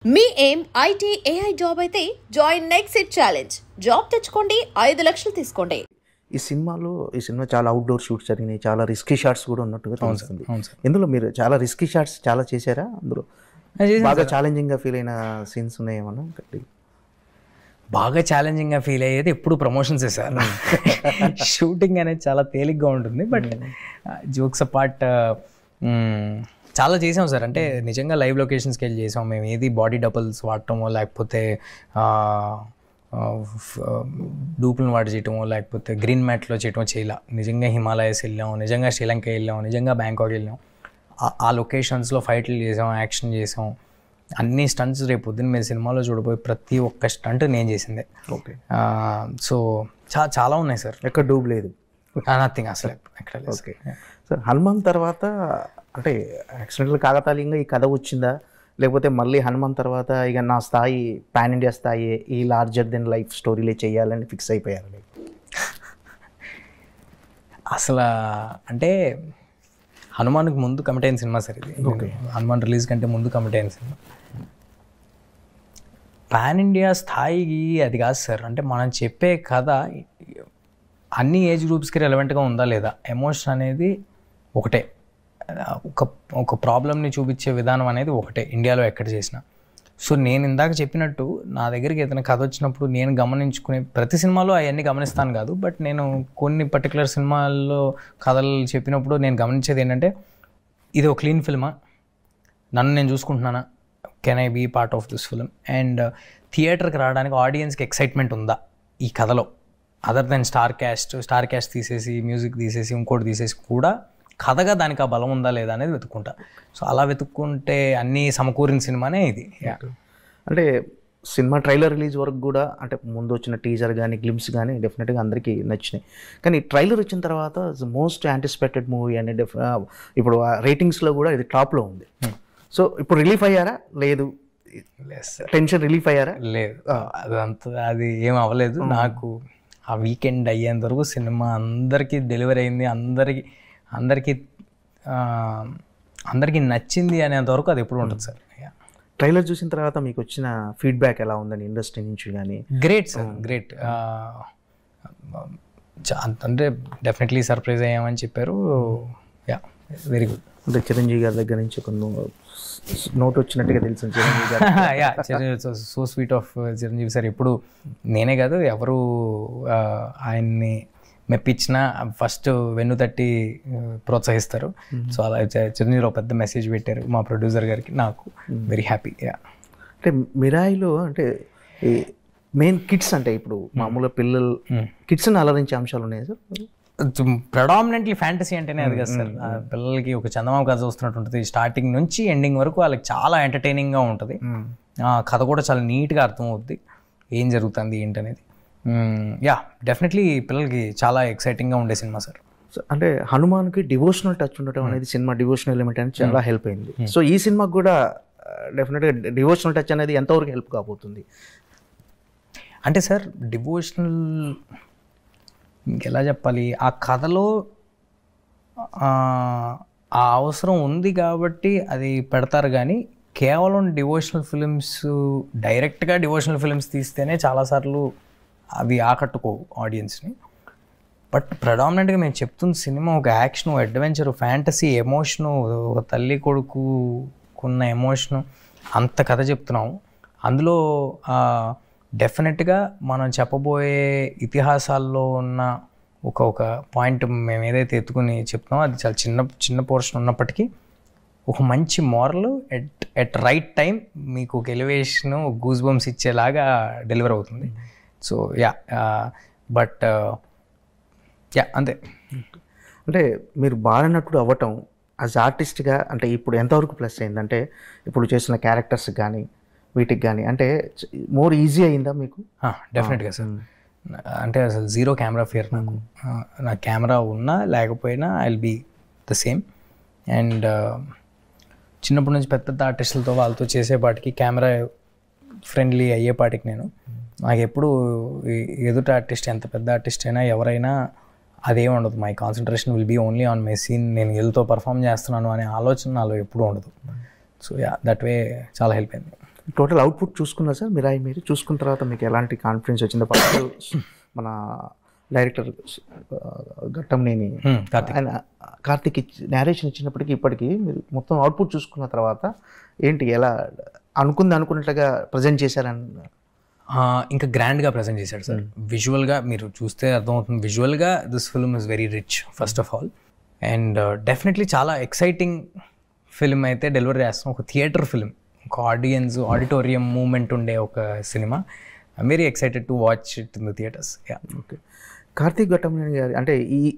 మీ ఏం IT AI job అయితే join next it challenge. Job తెచ్చుకోండి, 5 లక్షలు తీసుకోండి. ఈ సినిమా చాలా అవుట్డోర్ షూట్స్ జరిగినాయి, చాలా రిస్కీ షాట్స్ కూడా ఉన్నట్టుగా తెలుస్తుంది. ఇందులో మీరు చాలా రిస్కీ షాట్స్ చాలా చేశారా? అందులో బాగా ఛాలెంజింగ్గా ఫీల్ అయిన సీన్స్ ఉన్నాయేమన్నా? బాగా ఛాలెంజింగ్గా ఫీల్ అయ్యేది ఎప్పుడు ప్రమోషన్స్ సార్. షూటింగ్ అనేది చాలా తేలిగ్గా ఉంటుంది, బట్ జోక్స్ అపార్ట్ చాలా చేసాం సార్. అంటే నిజంగా లైవ్ లొకేషన్స్కి వెళ్ళి చేసాం మేము. ఏది బాడీ డబుల్స్ వాడటమో, లేకపోతే డూపులను వాడి చేయటమో, లేకపోతే గ్రీన్ మ్యాట్లో చేయటమో చేయాల. నిజంగా హిమాలయస్ వెళ్ళాం, నిజంగా శ్రీలంక వెళ్ళాం, నిజంగా బ్యాంకాక్ వెళ్ళాం. ఆ లొకేషన్స్లో ఫైట్లు చేసాం, యాక్షన్ చేసాం, అన్ని స్టంట్స్. రేపు పొద్దున్న మీరు సినిమాలో చూడబోయే ప్రతి ఒక్క స్టంట్ నేను చేసిందే. ఓకే. సో చాలా ఉన్నాయి సార్. ఎక్కడ డూబ్ లేదు, నథింగ్ అసలు ఎక్కడ లేదు. Okay sir. హనుమాన్ తర్వాత అంటే యాక్సిడెంటల్ కాకతాళీయంగా ఈ కథ వచ్చిందా, లేకపోతే మళ్ళీ హనుమాన్ తర్వాత ఇక నా స్థాయి పాన్ ఇండియా స్థాయి, ఈ లార్జర్ దెన్ లైఫ్ స్టోరీలే చేయాలని ఫిక్స్ అయిపోయారు? అసలు అంటే హనుమాన్కి ముందు కమిట్ అయిన సినిమా సార్ ఇది. ఓకే. హనుమాన్ రిలీజ్ కంటే ముందు కమిట్ అయిన సినిమా. పాన్ ఇండియా స్థాయికి అది కాదు సార్. అంటే మనం చెప్పే కథ అన్ని ఏజ్ గ్రూప్స్కి రెలవెంట్గా ఉందా లేదా, ఎమోషన్ అనేది ఒకటే, ఒక ప్రాబ్లమ్ని చూపించే విధానం అనేది ఒకటే ఇండియాలో ఎక్కడ చేసినా. సో నేను ఇందాక చెప్పినట్టు నా దగ్గరికి ఏదైనా కథ వచ్చినప్పుడు నేను గమనించుకునే, ప్రతి సినిమాలో అవన్నీ గమనిస్తాను కాదు, బట్ నేను కొన్ని పర్టికులర్ సినిమాల్లో కథలు చెప్పినప్పుడు నేను గమనించేది ఏంటంటే, ఇది ఒక క్లీన్ ఫిల్మా, నన్ను నేను చూసుకుంటున్నానా, can I be part of this film, and థియేటర్కి రావడానికి ఆడియన్స్కి ఎక్సైట్మెంట్ ఉందా ఈ కథలో, అదర్ దెన్ స్టార్ క్యాస్ట్ తీసేసి, మ్యూజిక్ తీసేసి, ఇంకోటి తీసేసి కూడా కథగా దానికి ఆ బలం ఉందా లేదా అనేది వెతుక్కుంటా. సో అలా వెతుక్కుంటే అన్నీ సమకూరిన సినిమానే ఇది. అంటే సినిమా ట్రైలర్ రిలీజ్ వరకు కూడా, అంటే ముందు వచ్చిన టీజర్ కానీ గ్లిమ్స్ కానీ డెఫినెట్గా అందరికీ నచ్చినాయి. కానీ ట్రైలర్ వచ్చిన తర్వాత మోస్ట్ యాంటిసిపేటెడ్ మూవీ అనే ఇప్పుడు రేటింగ్స్లో కూడా ఇది టాప్లో ఉంది. సో ఇప్పుడు రిలీఫ్ అయ్యారా? లేదు. టెన్షన్ రిలీఫ్ అయ్యారా? లేదు, అది ఏం అవ్వలేదు. నాకు ఆ వీకెండ్ అయ్యేంత వరకు సినిమా అందరికీ డెలివరీ అయింది, అందరికీ నచ్చింది అనేంత వరకు అది ఎప్పుడు ఉంటుంది సార్. ట్రైలర్ చూసిన తర్వాత మీకు వచ్చిన ఫీడ్బ్యాక్ ఎలా ఉందని ఇండస్ట్రీ నుంచి కానీ? Great sir, great. అంటే డెఫినెట్లీ సర్ప్రైజ్ అయ్యామని చెప్పారు. Yeah, very good. అంటే చిరంజీవి గారి దగ్గర నుంచి కొన్ని నోట్ వచ్చినట్టుగా తెలుసు చిరంజీవి గారు. Yeah, so sweet of Chiranjeevi sir. ఎప్పుడు నేనే కాదు, ఎవరు ఆయన్ని మెప్పించిన ఫస్ట్ వెన్ను తట్టి ప్రోత్సహిస్తారు. సో అలా చిరంజీవిలో పెద్ద మెసేజ్ పెట్టారు మా ప్రొడ్యూసర్ గారికి, నాకు వెరీ హ్యాపీ. అంటే మిరాయిలో అంటే మెయిన్ కిడ్స్, అంటే ఇప్పుడు మామూలుగా పిల్లలు కిడ్స్ని అలరించే అంశాలు ఉన్నాయి సార్. ప్రెడామినెంట్లీ ఫ్యాంటసీ అంటేనే అది కదా సార్. పిల్లలకి ఒక చందమామ కథ చూస్తున్నట్టు ఉంటుంది. స్టార్టింగ్ నుంచి ఎండింగ్ వరకు వాళ్ళకి చాలా ఎంటర్టైనింగ్గా ఉంటుంది. కథ కూడా చాలా నీట్గా అర్థమవుద్ది ఏం జరుగుతుంది ఏంటనేది. యా, డెఫినెట్లీ పిల్లలకి చాలా ఎక్సైటింగ్గా ఉండే సినిమా సార్. అంటే హనుమాన్కి డివోషనల్ టచ్ ఉండటం అనేది సినిమా డివోషనల్ ఎలిమెంట్ అనేది చాలా హెల్ప్ అయింది. సో ఈ సినిమాకి కూడా డెఫినెట్గా డివోషనల్ టచ్ అనేది ఎంతవరకు హెల్ప్ కాబోతుంది? అంటే సార్ డివోషనల్ ఇంకెలా చెప్పాలి, ఆ కథలో ఆ అవసరం ఉంది కాబట్టి అది పెడతారు. కానీ కేవలం డివోషనల్ ఫిలిమ్స్, డైరెక్ట్గా డివోషనల్ ఫిలిమ్స్ తీస్తేనే చాలాసార్లు అవి ఆకట్టుకోవు ఆడియన్స్ని. బట్ ప్రెడామినెంట్గా మేము చెప్తున్న సినిమా ఒక యాక్షన్, అడ్వెంచరు, ఫ్యాంటసీ, ఎమోషను, ఒక తల్లి కొడుకున్న ఎమోషను, అంత కథ చెప్తున్నాము. అందులో డెఫినెట్గా మనం చెప్పబోయే ఇతిహాసాల్లో ఉన్న ఒక పాయింట్ మేము ఏదైతే ఎత్తుకుని చెప్తున్నామో అది చాలా చిన్న పోర్షన్ ఉన్నప్పటికీ ఒక మంచి మోరల్ ఎట్ రైట్ టైం మీకు ఒక ఎలివేషను, గూస్ బంప్స్ ఇచ్చేలాగా డెలివర్ అవుతుంది. సో యా, బట్ యా, అంతే. అంటే మీరు బాలనటుడు అవ్వటం యాజ్ ఆర్టిస్ట్గా అంటే ఇప్పుడు ఎంతవరకు ప్లస్ అయిందంటే, ఇప్పుడు చేసిన క్యారెక్టర్స్ కానీ వీటికి కానీ అంటే మోర్ ఈజీ అయిందా మీకు? డెఫినెట్గా సార్. అంటే అసలు జీరో కెమెరా ఫియర్ నాకు. నా కెమెరా ఉన్నా లేకపోయినా I will be the same. And చిన్నప్పటి నుంచి పెద్ద పెద్ద ఆర్టిస్టులతో వాళ్ళతో చేసేపాటికి కెమెరా ఫ్రెండ్లీ అయ్యేపాటికి నాకు ఎప్పుడు ఎదుట ఆర్టిస్ట్, ఎంత పెద్ద ఆర్టిస్ట్ అయినా ఎవరైనా అదేం ఉండదు. My concentration will be only on my scene. నేను ఏదో పర్ఫామ్ చేస్తున్నాను అనే ఆలోచన నాలో ఎప్పుడూ ఉండదు. సో యా, దట్ వే చాలా హెల్ప్ అయింది. టోటల్ అవుట్పుట్ చూసుకున్నా సార్ మిరాయి మీరు చూసుకున్న తర్వాత మీకు ఎలాంటి కాన్ఫిడెన్స్ వచ్చిందో? ఫస్ట్ మన డైరెక్టర్ ఘట్టంనేని ఆయన కార్తిక్ నేరేషన్ ఇచ్చినప్పటికీ ఇప్పటికీ మీరు మొత్తం అవుట్పుట్ చూసుకున్న తర్వాత ఏంటి, ఎలా అనుకున్నట్లుగా ప్రజెంట్ చేశారని? ఇంకా గ్రాండ్గా ప్రజెంట్ చేశాడు సార్. విజువల్గా మీరు చూస్తే అర్థమవుతుంది, విజువల్గా this film is very rich first of all. And definitely చాలా ఎక్సైటింగ్ ఫిల్మ్ అయితే డెలివరీ చేస్తాం. ఒక థియేటర్ ఫిల్మ్, ఒక ఆడిటోరియం మూమెంట్ ఉండే ఒక సినిమా. I'm very excited to watch it in the theatres. Okay. Karthik Ghattamaneni గారి అంటే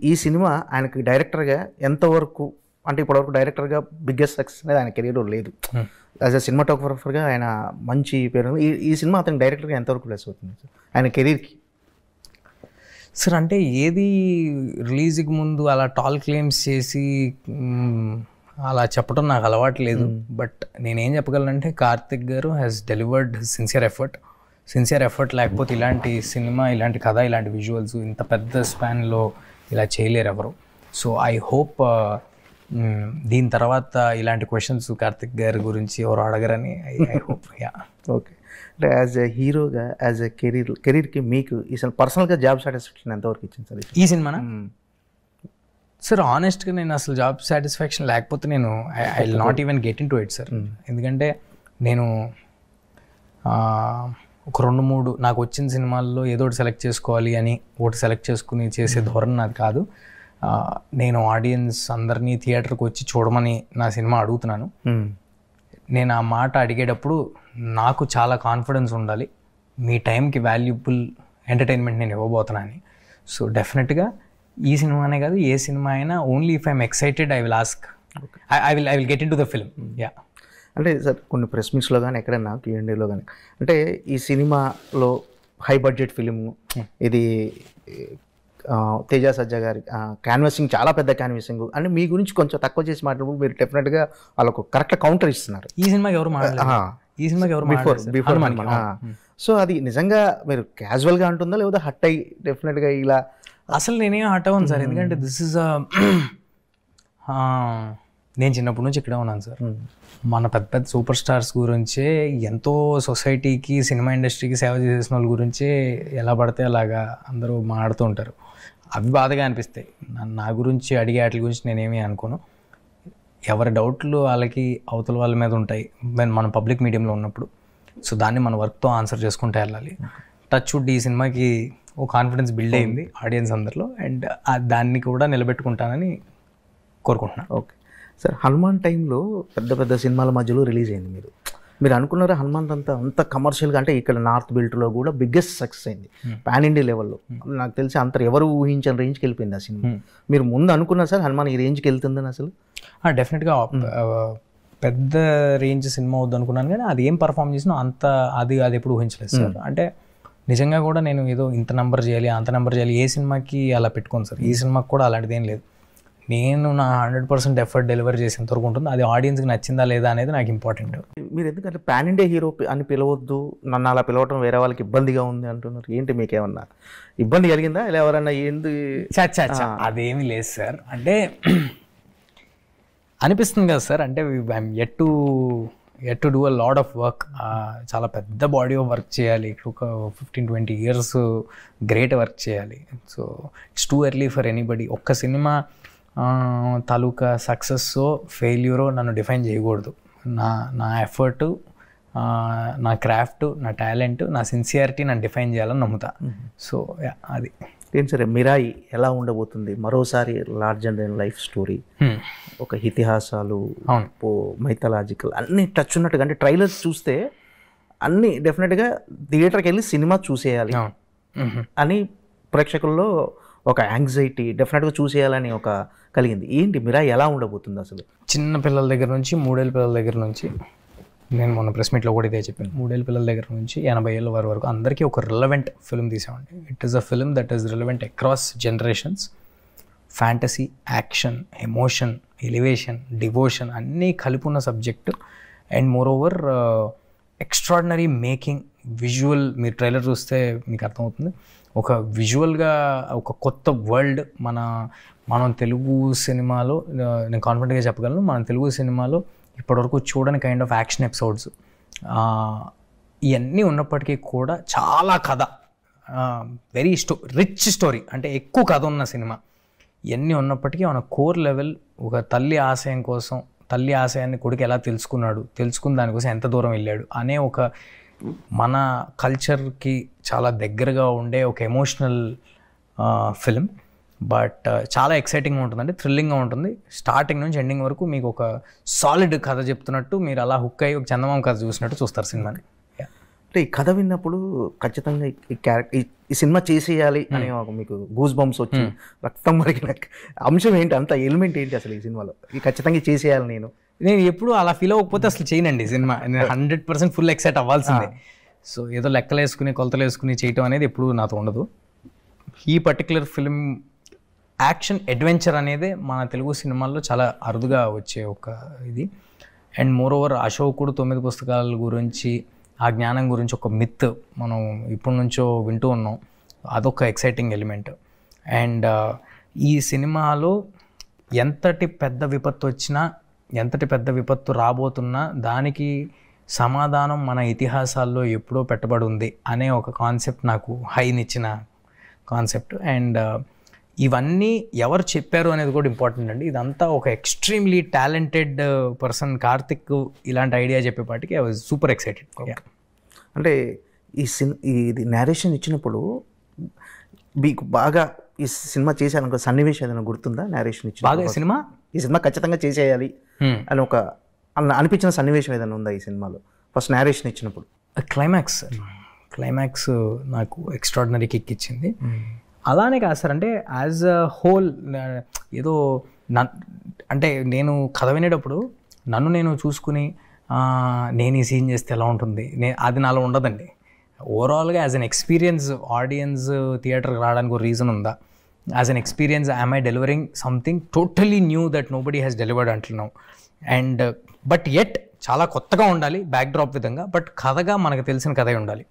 ఈ సినిమా ఆయనకి డైరెక్టర్గా ఎంతవరకు, అంటే ఇప్పటివరకు డైరెక్టర్గా బిగ్గెస్ట్ సక్సెస్ అనేది ఆయన కెరీర్లో లేదు. యాజ్ అ సినిమాటోగ్రఫర్గా ఆయన మంచి పేరు. ఈ సినిమా అతని డైరెక్టర్గా ఎంతవరకు ప్లస్ అవుతుంది సార్ ఆయన కెరీర్కి? సార్ అంటే ఏది రిలీజ్కి ముందు అలా టాల్ క్లెయిమ్స్ చేసి అలా చెప్పడం నాకు అలవాటు లేదు. బట్ నేనేం చెప్పగలనంటే కార్తిక్ గారు హ్యాస్ డెలివర్డ్ సిన్సియర్ ఎఫర్ట్ లేకపోతే ఇలాంటి సినిమా, ఇలాంటి కథ, ఇలాంటి విజువల్స్ ఇంత పెద్ద స్పాన్లో ఇలా చేయలేరు ఎవరు. సో ఐ హోప్ దీని తర్వాత ఇలాంటి క్వశ్చన్స్ కార్తిక్ గారి గురించి ఎవరు అడగరని ఐ హోప్. ఓకే. అంటే యాజ్ ఎ హీరోగా, యాజ్ ఎ కెరీర్కి మీకు ఈ పర్సనల్గా జాబ్ సాటిస్ఫాక్షన్ ఎంతవరకు ఇచ్చింది సార్ ఈ సినిమానా? సార్ ఆనెస్ట్గా నేను అసలు జాబ్ సాటిస్ఫాక్షన్ లేకపోతే నేను I will not even get in to it sir. ఎందుకంటే నేను ఒక 2-3 నాకు వచ్చిన సినిమాల్లో ఏదో ఒకటి సెలెక్ట్ చేసుకోవాలి అని ఒకటి సెలెక్ట్ చేసుకుని చేసే ధోరణి నాది కాదు. నేను ఆడియన్స్ అందరినీ థియేటర్కి వచ్చి చూడమని నా సినిమా అడుగుతున్నాను. నేను ఆ మాట అడిగేటప్పుడు నాకు చాలా కాన్ఫిడెన్స్ ఉండాలి, మీ టైంకి వాల్యుబుల్ ఎంటర్టైన్మెంట్ నేను ఇవ్వబోతున్నాను. సో డెఫినెట్గా ఈ సినిమానే కాదు, ఏ సినిమా అయినా only if I'm excited I will ask, I will get in to the film. అంటే సార్ కొన్ని ప్రెస్ మీట్స్లో కానీ ఎక్కడైనా Q&Aలో కానీ అంటే ఈ సినిమాలో హై బడ్జెట్ ఫిలిం ఇది, తేజ సజ్జా గారి క్యాన్వాసింగ్ చాలా పెద్ద క్యాన్వాసింగ్ అని మీ గురించి కొంచెం తక్కువ చేసి మాట్లాడినప్పుడు మీరు డెఫినెట్గా వాళ్ళకు కరెక్ట్ కౌంటర్ ఇస్తున్నారు. ఈ సినిమాకి ఎవరు బిఫోర్. సో అది నిజంగా మీరు క్యాజువల్గా అంటుందా లేదా హట్ అయ్యి డెఫినెట్గా ఇలా? అసలు నేనేం హట్ అవ్వను సార్, ఎందుకంటే దిస్ ఇస్ నేను చిన్నప్పటి నుంచి ఇక్కడే ఉన్నాను సార్. మన పెద్ద పెద్ద సూపర్ స్టార్స్ గురించే, ఎంతో సొసైటీకి సినిమా ఇండస్ట్రీకి సేవ చేసిన వాళ్ళ గురించే ఎలా పడితే అలాగా అందరూ మాట్లాడుతూ ఉంటారు. అవి బాధగా అనిపిస్తాయి. నా గురించి అడిగే వాటి గురించి నేనేమీ అనుకోను. ఎవరి డౌట్లు వాళ్ళకి అవతల వాళ్ళ మీద ఉంటాయి మనం పబ్లిక్ మీడియంలో ఉన్నప్పుడు. సో దాన్ని మన వర్క్తో ఆన్సర్ చేసుకుంటూ వెళ్ళాలి. టచ్ వుడ్ ఈ సినిమాకి ఓ కాన్ఫిడెన్స్ బిల్డ్ అయింది ఆడియన్స్ అందరిలో, అండ్ దాన్ని కూడా నిలబెట్టుకుంటానని కోరుకుంటున్నాను. Okay sir. హనుమాన్ టైంలో పెద్ద పెద్ద సినిమాల మధ్యలో రిలీజ్ అయింది. మీరు అనుకున్నారా హనుమాన్ అంత కమర్షియల్గా? అంటే ఇక్కడ నార్త్ బెల్ట్లో కూడా బిగ్గెస్ట్ సక్సెస్ అయింది పాన్ ఇండియా లెవెల్లో. నాకు తెలిసి అంత ఎవరు ఊహించని రేంజ్కి వెళ్ళిపోయింది ఆ సినిమా. మీరు ముందు అనుకున్నారు సార్ హనుమాన్ ఈ రేంజ్కి వెళ్తుందని? అసలు డెఫినెట్గా పెద్ద రేంజ్ సినిమా వద్దు అనుకున్నాను, కానీ అది ఏం పర్ఫామ్ చేసినా అంత అది ఎప్పుడు ఊహించలేదు సార్. అంటే నిజంగా కూడా నేను ఏదో ఇంత నెంబర్ చేయాలి అంత నెంబర్ చేయాలి ఏ సినిమాకి అలా పెట్టుకోను సార్. ఈ సినిమాకి కూడా అలాంటిది ఏం లేదు. నేను నా 100% ఎఫర్ట్ డెలివర్ చేసేంత వరకు ఉంటుంది. అది ఆడియన్స్కి నచ్చిందా లేదా అనేది నాకు ఇంపార్టెంట్. మీరు ఎందుకంటే పాన్ ఇండియా హీరో అని పిలవద్దు, నన్ను అలా పిలవటం వేరే వాళ్ళకి ఇబ్బందిగా ఉంది అంటున్నారు. ఏంటి మీకేమన్నా ఇబ్బంది కలిగిందా? ఇలా ఎవరన్నా అదేమీ లేదు సార్. అంటే అనిపిస్తుంది కదా సార్, అంటే I'm yet to do a lot of work. చాలా పెద్ద బాడీ ఆఫ్ వర్క్ చేయాలి, ఒక 15-20 years గ్రేట్ వర్క్ చేయాలి. So it's too early for anybody. ఒక్క సినిమా తాలూకా సక్సెస్సో ఫెయిల్యూరో నన్ను డిఫైన్ చేయకూడదు. నా ఎఫర్టు, నా క్రాఫ్ట్, నా టాలెంట్, నా సిన్సియారిటీ నన్ను డిఫైన్ చేయాలని నమ్ముతా. సో అది ఏం సరే. మిరాయి ఎలా ఉండబోతుంది? మరోసారి లార్జర్ దెన్ లైఫ్ స్టోరీ, ఒక ఇతిహాసాలు, మైథలాజికల్ అన్నీ టచ్ ఉన్నట్టుగా, అంటే ట్రైలర్స్ చూస్తే అన్నీ డెఫినెట్గా థియేటర్కి వెళ్ళి సినిమా చూసేయాలి అని ప్రేక్షకుల్లో ఒక యాంగ్జైటీ, డెఫినెట్గా చూసేయాలని ఒక కలిగింది. ఏంటి మిరాయి ఎలా ఉండబోతుంది అసలు? చిన్న పిల్లల దగ్గర నుంచి 3 ఏళ్ళ పిల్లల దగ్గర నుంచి, నేను మొన్న ప్రెస్ మీట్లో కూడా ఇదే చెప్పాను, 3 ఏళ్ళ పిల్లల దగ్గర నుంచి 80 ఏళ్ళ వరకు అందరికీ ఒక రిలవెంట్ ఫిల్మ్ తీసామండి. It is a film that is relevant across generations. Fantasy, action, emotion, elevation, devotion అన్నీ కలిపి ఉన్న subject. And moreover extraordinary making, visual. మీరు ట్రైలర్ చూస్తే మీకు అర్థమవుతుంది. ఒక విజువల్గా ఒక కొత్త వరల్డ్. మనం తెలుగు సినిమాలో, నేను కాన్ఫిడెంట్గా చెప్పగలను, మన తెలుగు సినిమాలో ఇప్పటివరకు చూడని కైండ్ ఆఫ్ యాక్షన్ ఎపిసోడ్స్. ఇవన్నీ ఉన్నప్పటికీ కూడా చాలా కథ, వెరీ రిచ్ స్టోరీ, అంటే ఎక్కువ కథ ఉన్న సినిమా. ఇవన్నీ ఉన్నప్పటికీ మన కోర్ లెవెల్ ఒక తల్లి ఆశయం కోసం, తల్లి ఆశయాన్ని కొడుకు ఎలా తెలుసుకున్న దానికోసం ఎంత దూరం వెళ్ళాడు అనే ఒక మన కల్చర్కి చాలా దగ్గరగా ఉండే ఒక ఎమోషనల్ ఫిల్మ్. బట్ చాలా ఎక్సైటింగ్గా ఉంటుంది, అంటే థ్రిల్లింగ్గా ఉంటుంది. స్టార్టింగ్ నుంచి ఎండింగ్ వరకు మీకు ఒక సాలిడ్ కథ చెప్తున్నట్టు, మీరు అలా హుక్ అయ్యి ఒక చందమామ కథ చూసినట్టు చూస్తారు సినిమాని. అంటే ఈ కథ విన్నప్పుడు ఖచ్చితంగా ఈ సినిమా చేసేయాలి అని మీకు గూస్ బంప్స్ వచ్చి రక్తం మరిగిన అంశం ఏంటి, అంత ఎలిమెంట్ ఏంటి అసలు ఈ సినిమాలో? ఈ ఖచ్చితంగా చేసేయాలి నేను ఎప్పుడు అలా ఫీల్ అవ్వకపోతే అసలు చేయనండి సినిమా. నేను 100% ఫుల్ ఎక్సైట్ అవ్వాల్సిందే. సో ఏదో లెక్కలు వేసుకుని కొలతలు వేసుకుని చేయటం అనేది ఎప్పుడు నాతో ఉండదు. ఈ పర్టికులర్ ఫిల్మ్ యాక్షన్ అడ్వెంచర్ అనేది మన తెలుగు సినిమాల్లో చాలా అరుదుగా వచ్చే ఒక ఇది. అండ్ మోర్ ఓవర్ అశోకుడు 9 పుస్తకాల గురించి, ఆ జ్ఞానం గురించి ఒక మిత్ మనం ఇప్పటి నుంచో వింటూ ఉన్నాం. అదొక ఎక్సైటింగ్ ఎలిమెంట్. అండ్ ఈ సినిమాలో ఎంతటి పెద్ద విపత్తు వచ్చినా, ఎంతటి పెద్ద విపత్తు రాబోతున్నా దానికి సమాధానం మన ఇతిహాసాల్లో ఎప్పుడో పెట్టబడి ఉంది అనే ఒక కాన్సెప్ట్ నాకు హైనిచ్చిన కాన్సెప్ట్. అండ్ ఇవన్నీ ఎవరు చెప్పారు అనేది కూడా ఇంపార్టెంట్ అండి. ఇదంతా ఒక ఎక్స్ట్రీమ్లీ టాలెంటెడ్ పర్సన్ కార్తిక్ ఇలాంటి ఐడియా చెప్పేపాటికి ఐ వాజ్ సూపర్ ఎక్సైటెడ్. అంటే ఇది నేరేషన్ ఇచ్చినప్పుడు మీకు బాగా ఈ సినిమా చేశాను సన్నివేశం ఏదైనా గుర్తుందా? నేరేషన్ ఇచ్చిన బాగా ఈ సినిమా ఖచ్చితంగా చేసేయాలి అని ఒక అనిపించిన సన్నివేశం ఏదైనా ఉందా ఈ సినిమాలో ఫస్ట్ నేరేషన్ ఇచ్చినప్పుడు? క్లైమాక్స్ నాకు ఎక్స్ట్రాడినరీ కిక్ ఇచ్చింది. అలానే కాదు సార్, అంటే యాజ్ అ హోల్ ఏదో అంటే నేను కథ వినేటప్పుడు నన్ను నేను చూసుకుని నేను ఈ సీన్ చేస్తే ఎలా ఉంటుంది, అది నాలో ఉండదండి. ఓవరాల్గా యాజ్ అన్ ఎక్స్పీరియన్స్ ఆడియన్స్ థియేటర్కి రావడానికి ఒక రీజన్ ఉందా? As an experience I delivering something totally new that nobody has delivered until now. And but at చాలా కొత్తగా ఉండాలి బ్యాక్డ్రాప్ విధంగా, బట్ కథగా మనకు తెలిసిన కథే ఉండాలి.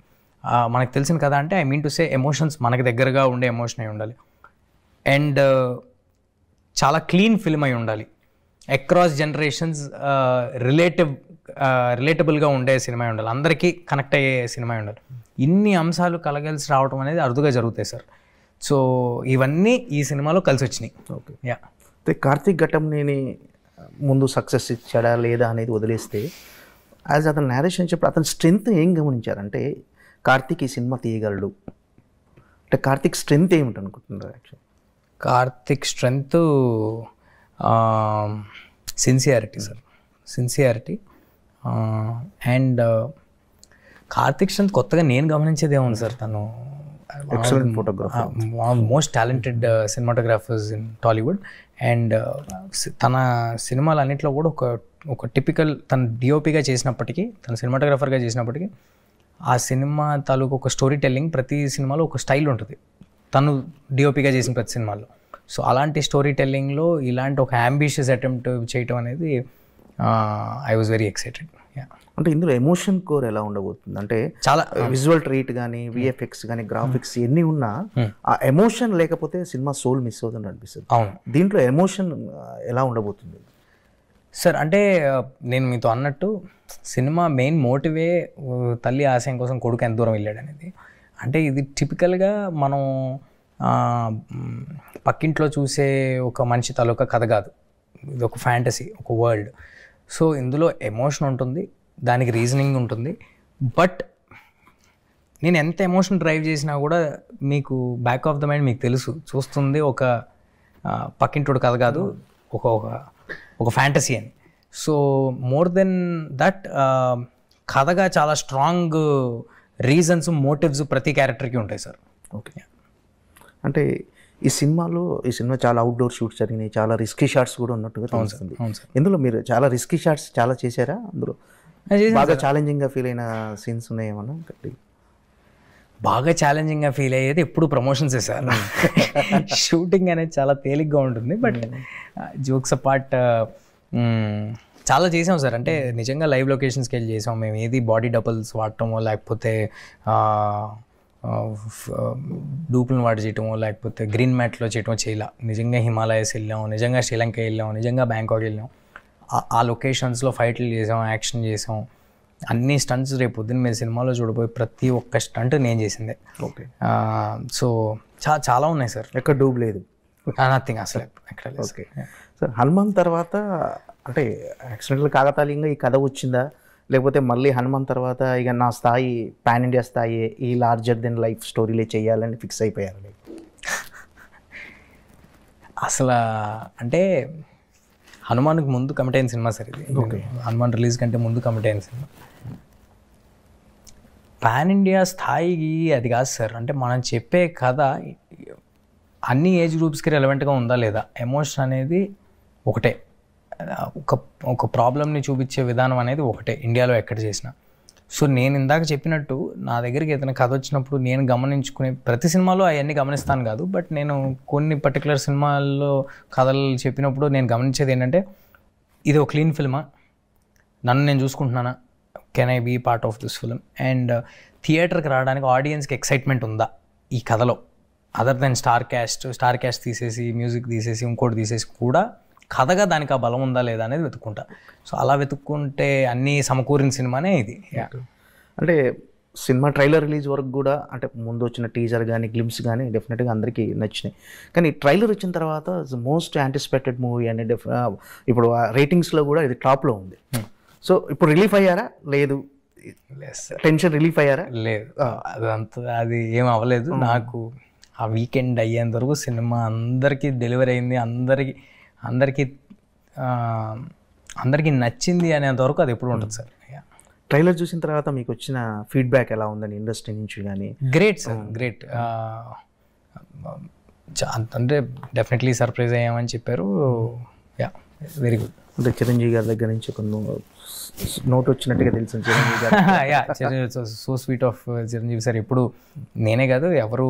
మనకు తెలిసిన కథ అంటే I mean to say emotions మనకు దగ్గరగా ఉండే ఎమోషన్ అయి ఉండాలి. అండ్ చాలా క్లీన్ ఫిల్మ్ అయి ఉండాలి. అక్రాస్ జనరేషన్స్ రిలేటబుల్గా ఉండే సినిమా ఉండాలి, అందరికీ కనెక్ట్ అయ్యే సినిమా ఉండాలి. ఇన్ని అంశాలు కలగలిసి రావడం అనేది అరుదుగా జరుగుతాయి సార్. సో ఇవన్నీ ఈ సినిమాలో కలిసి వచ్చినాయి. Okay, yeah. కార్తీక్ ఘట్టంనేని ముందు సక్సెస్ ఇచ్చాడా లేదా అనేది వదిలేస్తే, యాజ్ అతను నేరేషన్ చెప్పి అతని స్ట్రెంగ్త్ ఏం గమనించారంటే కార్తీక్ ఈ సినిమా తీయగలడు అంటే కార్తీక్ స్ట్రెంగ్త్ ఏమిటి అనుకుంటున్నారు? Actual Karthik strength sincerity sir, sincerity. And Karthik strength కొత్తగా నేను గమనించేది ఏముంది సార్, తను excellent photographer, most talented cinematographers in Tollywood. And తన సినిమాలు అన్నింటిలో కూడా ఒక టిపికల్ తను డిఓపిగా చేసినప్పటికీ, తన సినిమాటోగ్రాఫర్గా చేసినప్పటికీ ఆ సినిమా తాలూకు ఒక స్టోరీ టెల్లింగ్ ప్రతి సినిమాలో ఒక స్టైల్ ఉంటుంది తను డిఓపిగా చేసిన ప్రతి సినిమాలో. సో అలాంటి స్టోరీ టెల్లింగ్లో ఇలాంటి ఒక అంబిషియస్ అటెంప్ట్ చేయటం అనేది ఐ వాజ్ వెరీ ఎక్సైటెడ్. అంటే ఇందులో ఎమోషన్ కోర్ ఎలా ఉండబోతుంది అంటే చాలా విజువల్ ట్రీట్ కానీ విఎఫ్ఎక్స్ కానీ గ్రాఫిక్స్ ఎన్ని ఉన్నా ఆ ఎమోషన్ లేకపోతే సినిమా సోల్ మిస్ అవుతుంది అనిపిస్తుంది. అవును, దీంట్లో ఎమోషన్ ఎలా ఉండబోతుంది సార్? అంటే నేను మీతో అన్నట్టు సినిమా మెయిన్ మోటివే తల్లి ఆశయం కోసం కొడుకు ఎంత దూరం వెళ్ళాడు అనేది. అంటే ఇది టిపికల్గా మనం పక్కింట్లో చూసే ఒక మనిషి తాలూకా కథ కాదు, ఇది ఒక ఫ్యాంటసీ, ఒక వరల్డ్. సో ఇందులో ఎమోషన్ ఉంటుంది, దానికి రీజనింగ్ ఉంటుంది. బట్ నేను ఎంత ఎమోషన్ డ్రైవ్ చేసినా కూడా మీకు బ్యాక్ ఆఫ్ ద మైండ్ మీకు తెలుసు చూస్తుంది ఒక పక్కింటోడు కథ కాదు, ఒక ఫ్యాంటసీ అని. సో మోర్ దెన్ దట్ కథగా చాలా స్ట్రాంగ్ రీజన్స్, మోటివ్స్ ప్రతి క్యారెక్టర్కి ఉంటాయి సార్. ఓకే, అంటే ఈ సినిమా చాలా అవుట్డోర్ షూట్స్ జరిగినాయి, చాలా రిస్కీ షాట్స్ కూడా ఉన్నట్టుగా తెలుస్తుంది. ఇందులో మీరు చాలా రిస్కీ షాట్స్ చాలా చేశారా? అందులో బాగా ఛాలెంజింగ్గా ఫీల్ అయిన సీన్స్ ఉన్నాయేమన్నా? బాగా ఛాలెంజింగ్గా ఫీల్ అయ్యేది ఎప్పుడు ప్రమోషన్సే సార్. షూటింగ్ అనేది చాలా తేలిగ్గా ఉంటుంది, బట్ జోక్స్ అపార్ట్ చాలా చేసాం సార్. అంటే నిజంగా లైవ్ లొకేషన్స్కి వెళ్ళి చేసాం మేము. ఏది బాడీ డబుల్స్ వాడటమో, లేకపోతే డూపులను వాడి చేయటమో, లేకపోతే గ్రీన్ మ్యాట్లో చేయటమో చేయాల. నిజంగా హిమాలయస్ వెళ్ళాం, నిజంగా శ్రీలంక వెళ్ళాం, నిజంగా బ్యాంకాక్ వెళ్ళాం. ఆ లొకేషన్స్లో ఫైట్లు చేసాం, యాక్షన్ చేసాం. అన్ని స్టంట్స్ రేపు పొద్దున్న మీరు సినిమాలో చూడబోయే ప్రతి ఒక్క స్టంట్ నేను చేసిందే. ఓకే. సో చాలా ఉన్నాయి సార్. ఎక్కడ డూబ్ లేదు, నథింగ్ అసలు ఎక్కడ లేదు. Okay sir. హనుమాన్ తర్వాత అంటే యాక్సిడెంటల్ కాకతాళీయంగా ఈ కథ వచ్చిందా, లేకపోతే మళ్ళీ హనుమాన్ తర్వాత ఇక నా స్థాయి పాన్ ఇండియా స్థాయి ఈ లార్జర్ దెన్ లైఫ్ స్టోరీలే చేయాలని ఫిక్స్ అయిపోయారు? అసలు అంటే హనుమాన్కి ముందు కమిట్ అయిన సినిమా సార్ ఇది. హనుమాన్ రిలీజ్ కంటే ముందు కమిట్ అయిన సినిమా. పాన్ ఇండియా స్థాయికి అది కాదు సార్. అంటే మనం చెప్పే కథ అన్ని ఏజ్ గ్రూప్స్కి రెలవెంట్గా ఉందా లేదా, ఎమోషన్ అనేది ఒకటే, ఒక ప్రాబ్లమ్ని చూపించే విధానం అనేది ఒకటే ఇండియాలో ఎక్కడ చేసినా. సో నేను ఇందాక చెప్పినట్టు నా దగ్గరికి ఏదైనా కథ వచ్చినప్పుడు నేను గమనించుకునే ప్రతి సినిమాలో అవన్నీ గమనిస్తాను కాదు, బట్ నేను కొన్ని పర్టికులర్ సినిమాల్లో కథలు చెప్పినప్పుడు నేను గమనించేది ఏంటంటే ఇది ఒక క్లీన్ ఫిల్మా, నన్ను నేను చూసుకుంటున్నానా, can I be part of this film, and థియేటర్కి రావడానికి ఆడియన్స్కి ఎక్సైట్మెంట్ ఉందా ఈ కథలో, అదర్ దెన్ స్టార్ క్యాస్ట్ తీసేసి మ్యూజిక్ తీసేసి ఇంకోటి తీసేసి కూడా కథగా దానికి ఆ బలం ఉందా లేదా అనేది వెతుక్కుంటా. సో అలా వెతుక్కుంటే అన్నీ సమకూరిన సినిమానే ఇది. అంటే సినిమా ట్రైలర్ రిలీజ్ వరకు కూడా అంటే ముందు వచ్చిన టీజర్ కానీ గ్లిమ్స్ కానీ డెఫినెట్గా అందరికీ నచ్చినాయి. కానీ ట్రైలర్ వచ్చిన తర్వాత మోస్ట్ యాంటిసిపేటెడ్ మూవీ అనే ఇప్పుడు రేటింగ్స్లో కూడా ఇది టాప్లో ఉంది. సో ఇప్పుడు రిలీఫ్ అయ్యారా? లేదు. టెన్షన్ రిలీఫ్ అయ్యారా? లేదు, అది ఏం అవ్వలేదు. నాకు ఆ వీకెండ్ అయ్యేంత వరకు సినిమా అందరికీ డెలివరీ అయింది, అందరికీ నచ్చింది అనేంత వరకు అది ఎప్పుడు ఉంటుంది సార్. ట్రైలర్ చూసిన తర్వాత మీకు వచ్చిన ఫీడ్బ్యాక్ ఎలా ఉందని ఇండస్ట్రీ నుంచి కానీ? Great sir, great. అంటే డెఫినెట్లీ సర్ప్రైజ్ అయ్యామని చెప్పారు. Yeah, very good. అంటే చిరంజీవి గారి దగ్గర నుంచి ఒక నోట్ వచ్చినట్టుగా తెలుసు చిరంజీవి గారు. Yeah, so sweet of Chiranjeevi sir. ఎప్పుడు నేనే కాదు ఎవరు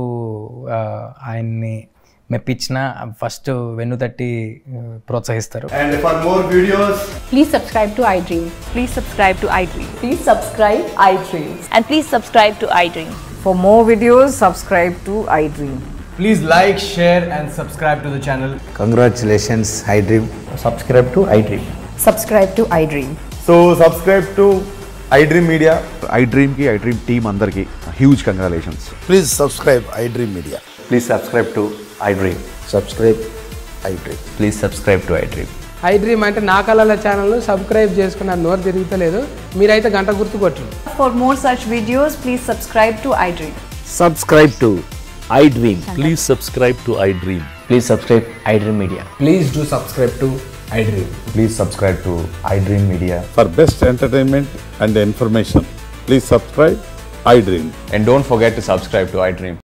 ఆయన్ని మెప్పించిన ఫస్ట్ వెన్ను తట్టి ప్రోత్సహిస్తారు. And for more videos, please subscribe to iDream. Please subscribe to iDream. Please subscribe iDream. And please subscribe to iDream. For more videos, subscribe to iDream. please like, share and subscribe to the channel. Congratulations, iDream. Subscribe to iDream. Subscribe to iDream. So subscribe to iDream Media. iDream की iDream team अंदर की huge congratulations. Please subscribe iDream Media. Please subscribe to iDream. Subscribe iDream. Please subscribe to iDream. iDream అంటే నా కళల ఛానల్ను subscribe చేసుకున్న నోరు తిరుగుతలేదు, మీరైతే గంట గుర్తు కొట్టండి. For more such videos, please subscribe to iDream. Subscribe to iDream. Please subscribe to iDream. Please subscribe iDream Media. Please do subscribe to iDream. Please subscribe to iDream Media. For best entertainment and information, please subscribe iDream. And don't forget to subscribe to iDream.